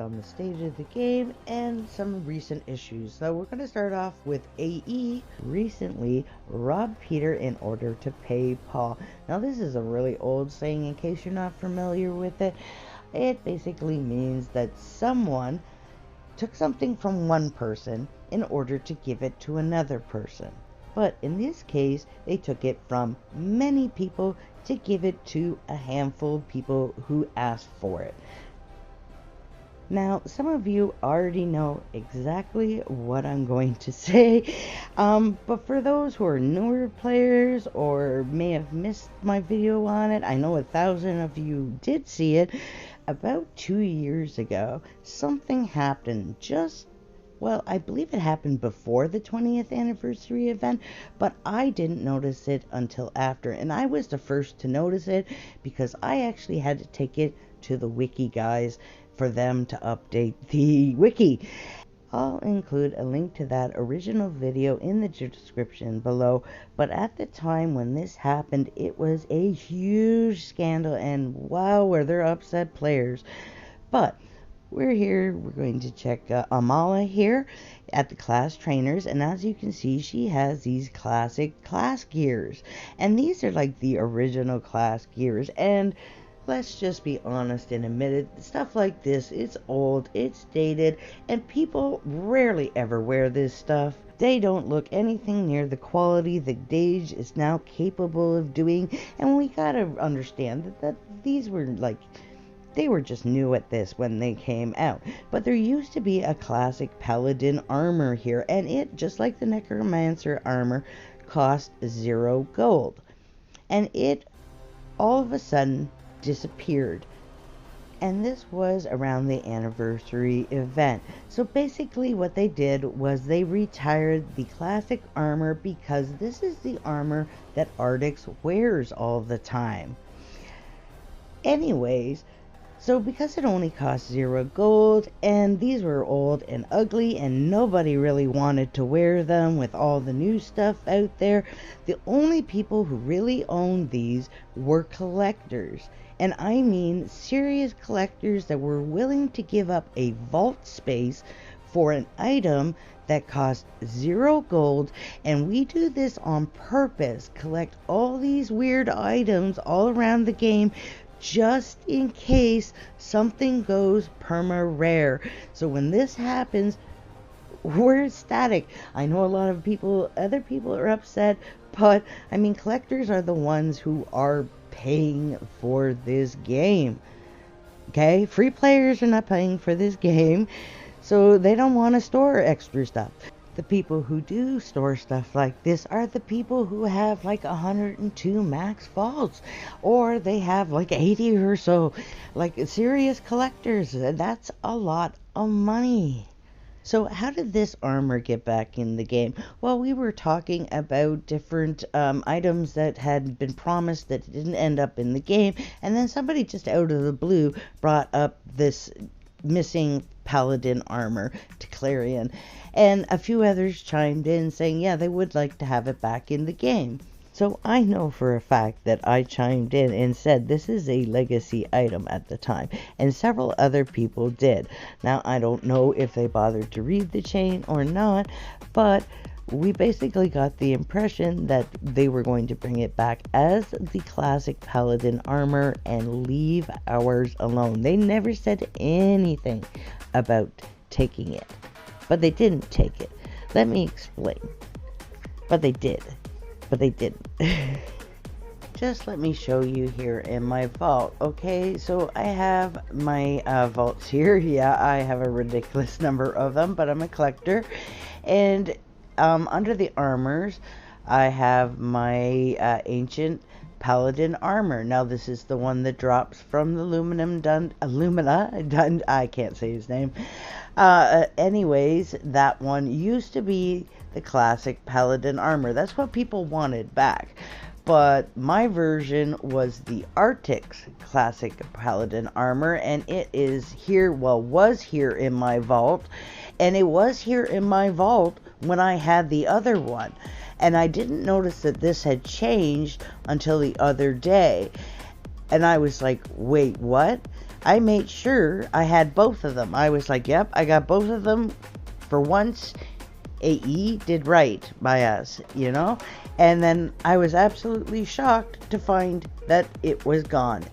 on the state of the game and some recent issues. So we're going to start off with AE recently robbed Peter in order to pay Paul. Now this is a really old saying in case you're not familiar with it. It basically means that someone took something from one person in order to give it to another person. But in this case, they took it from many people to give it to a handful of people who asked for it. Now, some of you already know exactly what I'm going to say, but for those who are newer players or may have missed my video on it, I know 1,000 of you did see it. About 2 years ago, something happened well, I believe it happened before the 20th anniversary event, but I didn't notice it until after. And I was the first to notice it because I actually had to take it to the wiki guys for them to update the wiki. I'll include a link to that original video in the description below. But at the time when this happened, it was a huge scandal, and wow, were there upset players. But we're here, we're going to check Amala here at the class trainers, and as you can see, she has these classic class gears, and these are like the original class gears. And let's just be honest and admit it, stuff like this, it's old, it's dated, and people rarely ever wear this stuff. They don't look anything near the quality that Dage is now capable of doing, and we gotta understand that these were like, they were just new at this when they came out. But there used to be a classic paladin armor here, and it, just like the necromancer armor, cost 0 gold. And it all of a sudden disappeared. And this was around the anniversary event. So basically what they did was they retired the classic armor because this is the armor that Artix wears all the time. Anyways, so because it only cost 0 gold, and these were old and ugly, and nobody really wanted to wear them with all the new stuff out there, the only people who really owned these were collectors. And I mean serious collectors that were willing to give up a vault space for an item that cost 0 gold. And we do this on purpose, collect all these weird items all around the game, just in case something goes perma rare. So when this happens, we're ecstatic. I know a lot of people, other people are upset, but I mean, collectors are the ones who are paying for this game. Okay, free players are not paying for this game, so they don't want to store extra stuff. The people who do store stuff like this are the people who have like 102 max vaults, or they have like 80 or so, like serious collectors. That's a lot of money. So how did this armor get back in the game? Well, we were talking about different items that had been promised that didn't end up in the game, and then somebody just out of the blue brought up this missing paladin armor to Clarion, and a few others chimed in saying yeah, they would like to have it back in the game. So I know for a fact that I chimed in and said this is a legacy item at the time, and several other people did. Now I don't know if they bothered to read the chain or not, but we basically got the impression that they were going to bring it back as the classic paladin armor and leave ours alone. They never said anything about taking it, but they didn't take it. Let me explain. But they did. But they didn't. Just let me show you here in my vault. Okay, so I have my vaults here. Yeah, I have a ridiculous number of them, but I'm a collector. And under the armors, I have my ancient paladin armor. Now this is the one that drops from the Lumin Dungeon. I can't say his name. Anyways, that one used to be the classic paladin armor. That's what people wanted back. But my version was the Artix classic paladin armor, and it is here, well, was here in my vault, and it was here in my vault when I had the other one. And I didn't notice that this had changed until the other day. And I was like, wait, what? I made sure I had both of them. I was like, yep, I got both of them. For once, AE did right by us, you know? And then I was absolutely shocked to find that it was gone.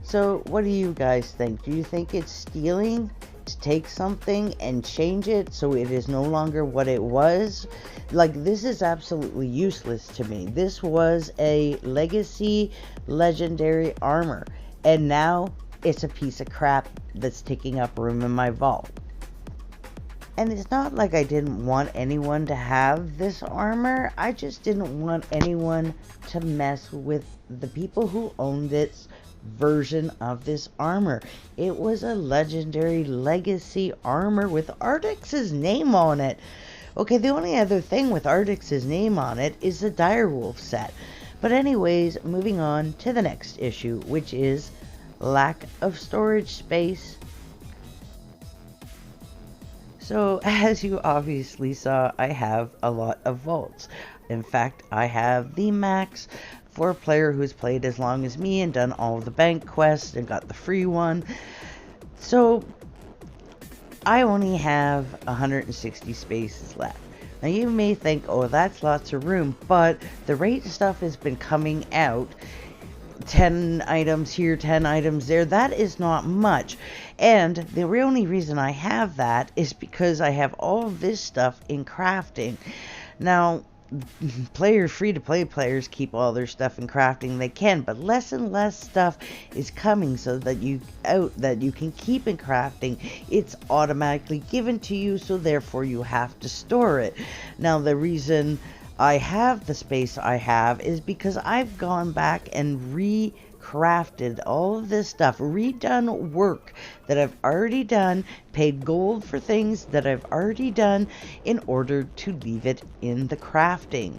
So what do you guys think? Do you think it's stealing to take something and change it so it is no longer what it was? Like, this is absolutely useless to me. This was a legacy legendary armor, and now it's a piece of crap that's taking up room in my vault. And it's not like I didn't want anyone to have this armor. I just didn't want anyone to mess with the people who owned this version of this armor. It was a legendary legacy armor with Artix's name on it. Okay, the only other thing with Artix's name on it is the Direwolf set. But anyways, moving on to the next issue, which is lack of storage space. So, as you obviously saw, I have a lot of vaults. In fact, I have the max for a player who's played as long as me and done all of the bank quests and got the free one. So, I only have 160 spaces left. Now, you may think, oh, that's lots of room, but the rate stuff has been coming out. 10 items here, 10 items there. That is not much. And the only reason I have that is because I have all of this stuff in crafting. Now, free-to-play players keep all their stuff in crafting. They can, but less and less stuff is coming so that you can keep in crafting. It's automatically given to you, so therefore you have to store it. Now, the reason I have the space I have is because I've gone back and recrafted all of this stuff, redone work that I've already done, paid gold for things that I've already done in order to leave it in the crafting.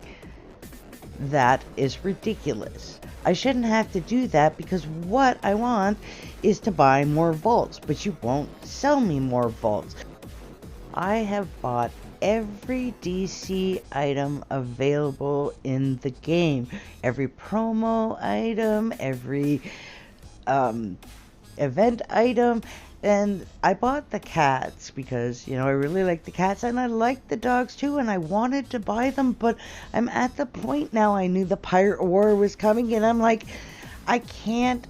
That is ridiculous. I shouldn't have to do that because what I want is to buy more vaults, but you won't sell me more vaults. I have bought every DC item available in the game. Every promo item, every event item. And I bought the cats because, you know, I really like the cats and I like the dogs too, and I wanted to buy them, but I'm at the point now, I knew the Pirate War was coming and I'm like, I can't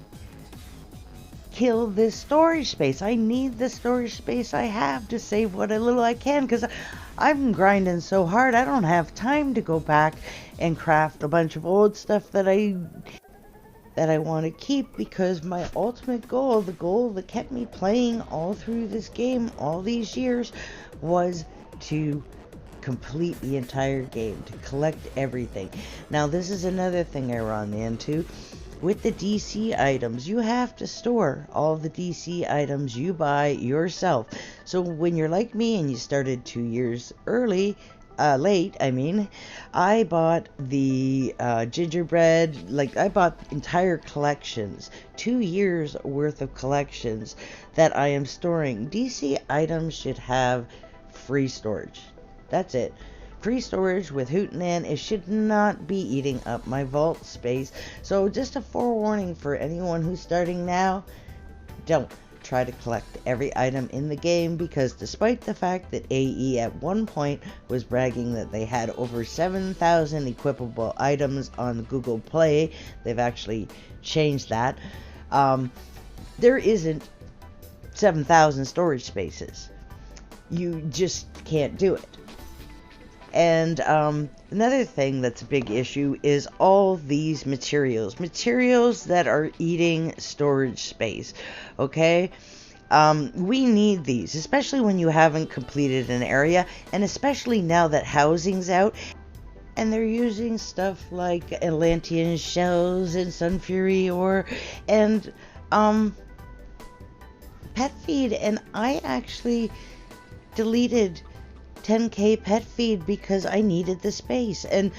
kill this storage space. I need the storage space I have to save what little I can, because I'm grinding so hard I don't have time to go back and craft a bunch of old stuff that I want to keep, because my ultimate goal, the goal that kept me playing all through this game all these years, was to complete the entire game, to collect everything. Now, this is another thing I run into. With the DC items, you have to store all the DC items you buy yourself. So when you're like me and you started 2 years late, I bought the gingerbread, like I bought entire collections, 2 years worth of collections that I am storing. DC items should have free storage. That's it. Free storage with Hootenanny. It should not be eating up my vault space. So just a forewarning for anyone who's starting now, don't try to collect every item in the game, because despite the fact that AE at one point was bragging that they had over 7,000 equipable items on Google Play, they've actually changed that. There isn't 7,000 storage spaces. You just can't do it. And another thing that's a big issue is all these materials that are eating storage space. Okay, we need these, especially when you haven't completed an area, and especially now that housing's out and they're using stuff like Atlantean shells and Sun Fury ore and pet feed. And I actually deleted 10k pet feed because I needed the space. And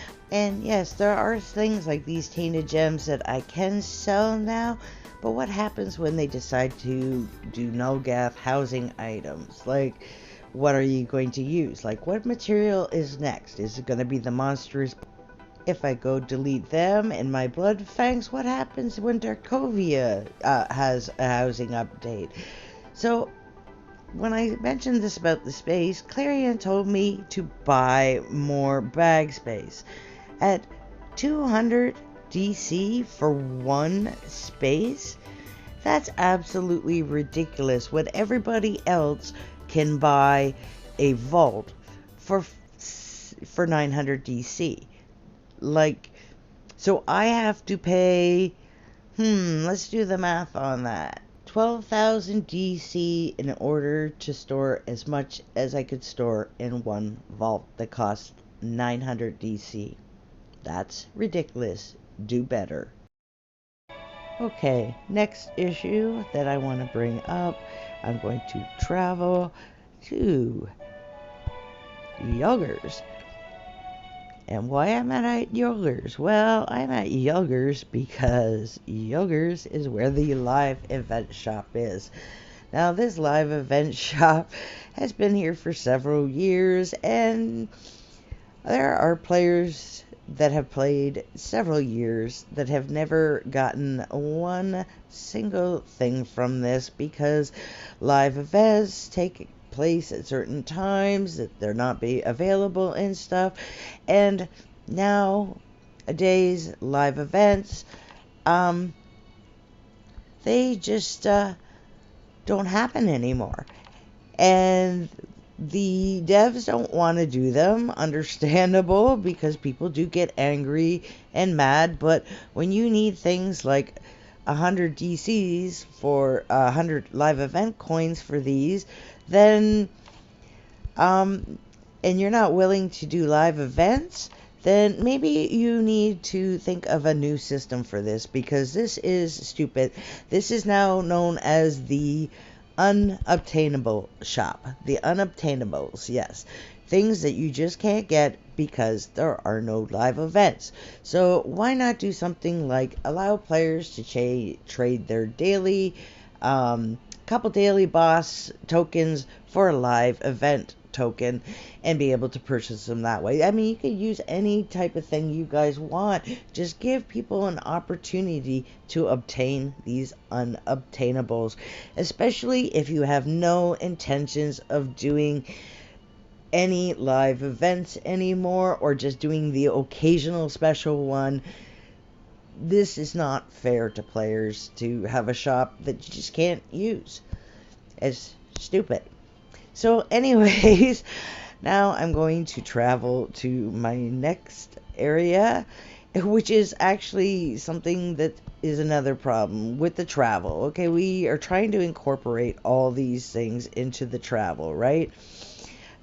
yes, there are things like these tainted gems that I can sell now, but what happens when they decide to do Nulgath housing items? Like, what are you going to use? Like, what material is next? Is it going to be the monstrous If I go delete them in my blood fangs, what happens when Darkovia has a housing update? So when I mentioned this about the space, Clarion told me to buy more bag space. At 200 DC for one space? That's absolutely ridiculous when everybody else can buy a vault for 900 DC. Like, so I have to pay, let's do the math on that. 12,000 DC in order to store as much as I could store in one vault that costs 900 DC. That's ridiculous. Do better. Okay, next issue that I want to bring up, I'm going to travel to Yoggers. And why am I at Yoggers? Well, I'm at Yoggers because Yoggers is where the live event shop is. Now, this live event shop has been here for several years, and there are players that have played several years that have never gotten one single thing from this because live events take place at certain times that they're not be available and stuff. And nowadays live events, they just don't happen anymore. And the devs don't want to do them, understandable, because people do get angry and mad. But when you need things like 100 DCs for 100 live event coins for these, then and you're not willing to do live events, then maybe you need to think of a new system for this, because this is stupid. This is now known as the unobtainable shop. The unobtainables, yes. Things that you just can't get because there are no live events. So why not do something like allow players to trade their daily, couple daily boss tokens for a live event token and be able to purchase them that way. I mean, you could use any type of thing you guys want. Just give people an opportunity to obtain these unobtainables, especially if you have no intentions of doing any live events anymore or just doing the occasional special one. This is not fair to players to have a shop that you just can't use. It's stupid. So anyways, now I'm going to travel to my next area, which is actually something that is another problem with the travel. Okay, we are trying to incorporate all these things into the travel, right?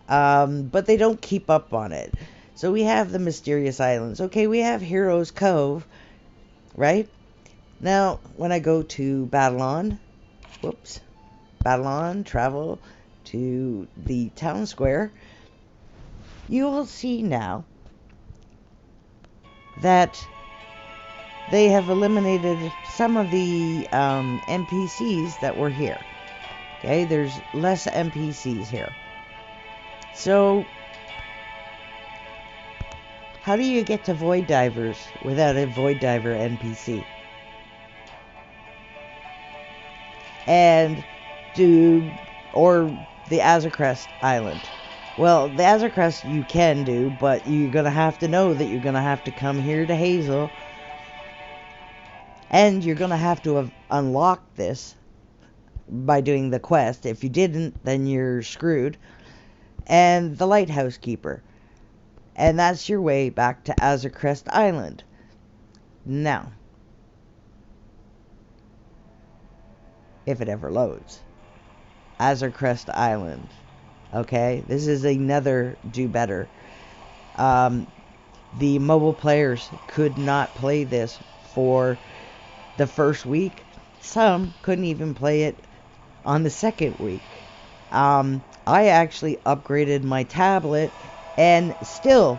But they don't keep up on it. So we have the mysterious islands. Okay, we have Heroes Cove, right? Now, when I go to Babylon, travel to the town square, you will see now that they have eliminated some of the NPCs that were here. Okay, there's less NPCs here. So, how do you get to Void Divers without a Void Diver NPC? And or the Crest Island. Well, the Crest you can do, but you're going to have to know that you're going to have to come here to Hazel. And you're going to have to have unlocked this by doing the quest. If you didn't, then you're screwed. And the Lighthouse Keeper. And that's your way back to Crest Island. Now, if it ever loads. Crest Island. Okay, this is another do better. The mobile players could not play this for the first week. Some couldn't even play it on the second week. I actually upgraded my tablet and still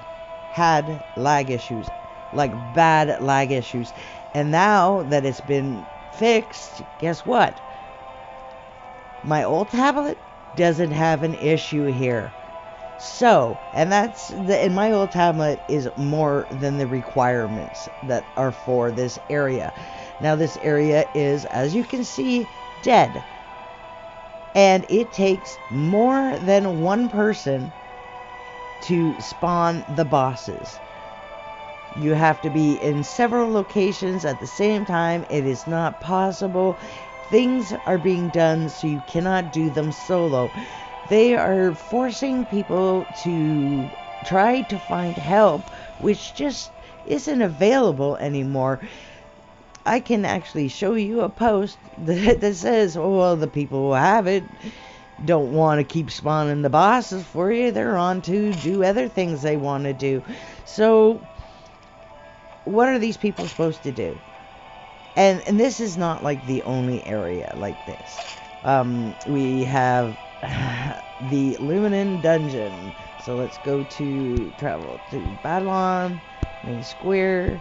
had lag issues, like bad lag issues. And now that it's been fixed, guess what? My old tablet doesn't have an issue here. So, and in my old tablet is more than the requirements that are for this area. Now this area is, as you can see, dead. And it takes more than one person to spawn the bosses. You have to be in several locations at the same time. It is not possible. Things are being done so you cannot do them solo. They are forcing people to try to find help, which just isn't available anymore. I can actually show you a post that says, oh, well, the people who have it don't want to keep spawning the bosses for you. They're on to do other things they want to do. So what are these people supposed to do? And this is not like the only area like this. We have the Lumin Dungeon. So let's go to travel to Babylon, main square.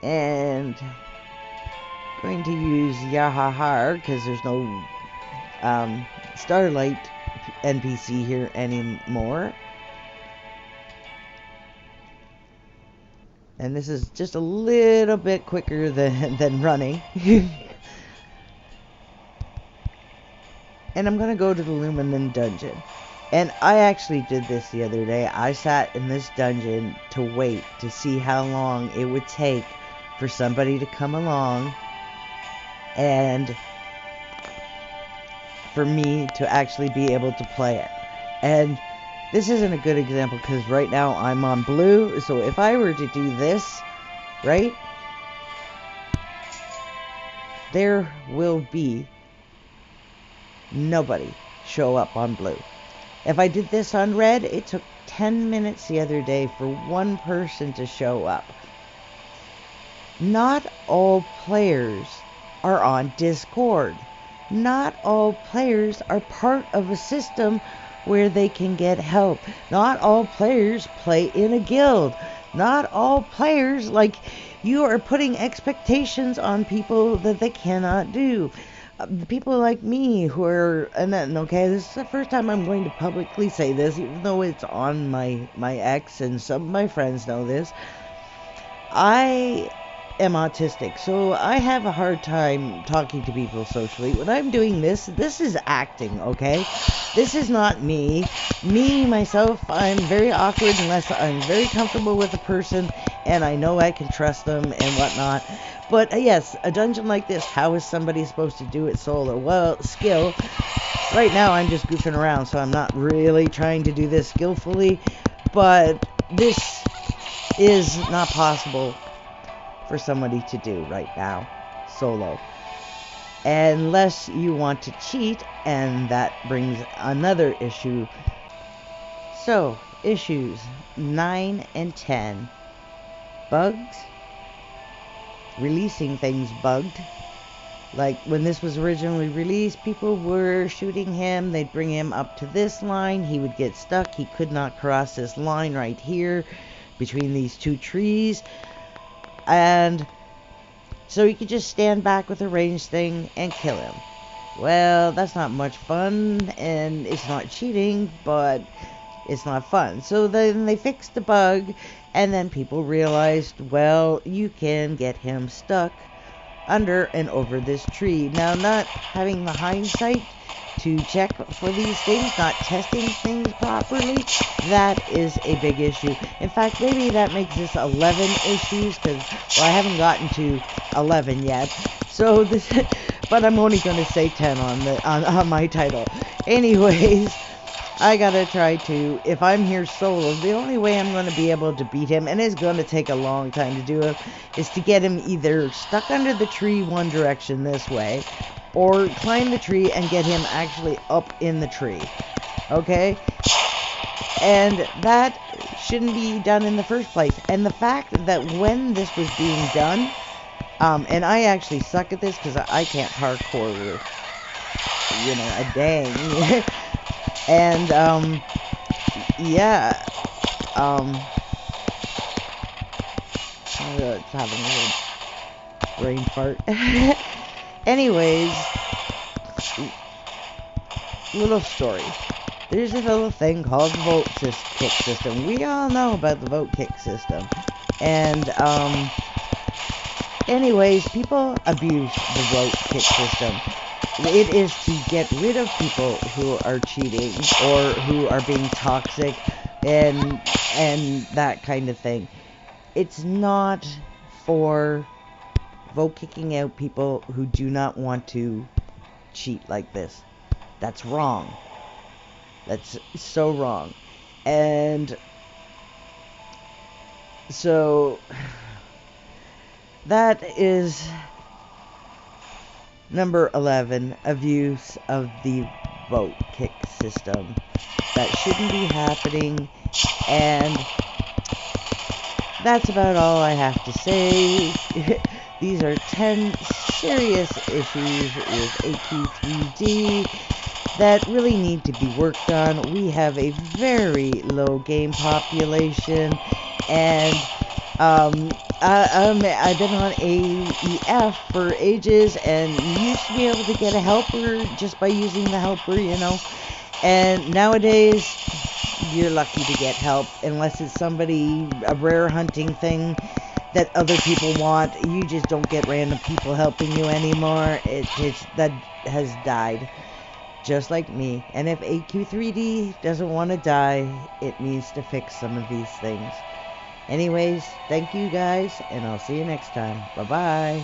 And going to use Yahahar because there's no Starlight NPC here anymore. And this is just a little bit quicker than running. And I'm going to go to the Lumin Dungeon. And I actually did this the other day. I sat in this dungeon to wait to see how long it would take for somebody to come along and for me to actually be able to play it. And this isn't a good example because right now I'm on blue. So if I were to do this, right, there will be nobody show up on blue. If I did this on red, it took 10 minutes the other day for one person to show up. Not all players are on Discord. Not all players are part of a system where they can get help. Not all players play in a guild. Not all players, like, you are putting expectations on people that they cannot do. People like me who are, and then, okay, this is the first time I'm going to publicly say this, even though it's on my X and some of my friends know this. I am autistic, so I have a hard time talking to people socially. When I'm doing this is acting, okay? This is not me. Me, myself, I'm very awkward unless I'm very comfortable with a person and I know I can trust them and whatnot. But yes, a dungeon like this, how is somebody supposed to do it solo? Well, skill. Right now I'm just goofing around, so I'm not really trying to do this skillfully. But this is not possible for somebody to do right now solo, unless you want to cheat, and that brings another issue. So issues 9 and 10. Bugs. Releasing things bugged. Like when this was originally released, people were shooting him, they'd bring him up to this line, he would get stuck, he could not cross this line right here between these two trees. And so you could just stand back with a ranged thing and kill him. Well, that's not much fun, and it's not cheating, but it's not fun. So then they fixed the bug, and then people realized, well, you can get him stuck under and over this tree. Now, not having the hindsight to check for these things, not testing things properly, that is a big issue. In fact, maybe that makes this 11 issues, because, well, I haven't gotten to 11 yet. So this, but I'm only going to say 10 on my title. Anyways, I gotta try to, if I'm here solo, the only way I'm going to be able to beat him, and it's going to take a long time to do it, is to get him either stuck under the tree one direction this way, or climb the tree and get him actually up in the tree. Okay? And that shouldn't be done in the first place. And the fact that when this was being done, and I actually suck at this because I can't parkour, you know, a dang. And, yeah, it's having a little brain fart. Anyways, little story. There's a little thing called the vote kick system. We all know about the vote kick system. And, anyways, people abuse the vote kick system. It is to get rid of people who are cheating or who are being toxic and that kind of thing. It's not for vote kicking out people who do not want to cheat like this. That's wrong. That's so wrong. And so that is number 11, abuse of the vote kick system. That shouldn't be happening, and that's about all I have to say. These are 10 serious issues with AQ3D that really need to be worked on. We have a very low game population, and I've been on AEF for ages, and you used to be able to get a helper just by using the helper, you know. And nowadays, you're lucky to get help, unless it's a rare hunting thing that other people want. You just don't get random people helping you anymore. That has died, just like me. And if AQ3D doesn't want to die, it needs to fix some of these things. Anyways, thank you guys, and I'll see you next time. Bye-bye.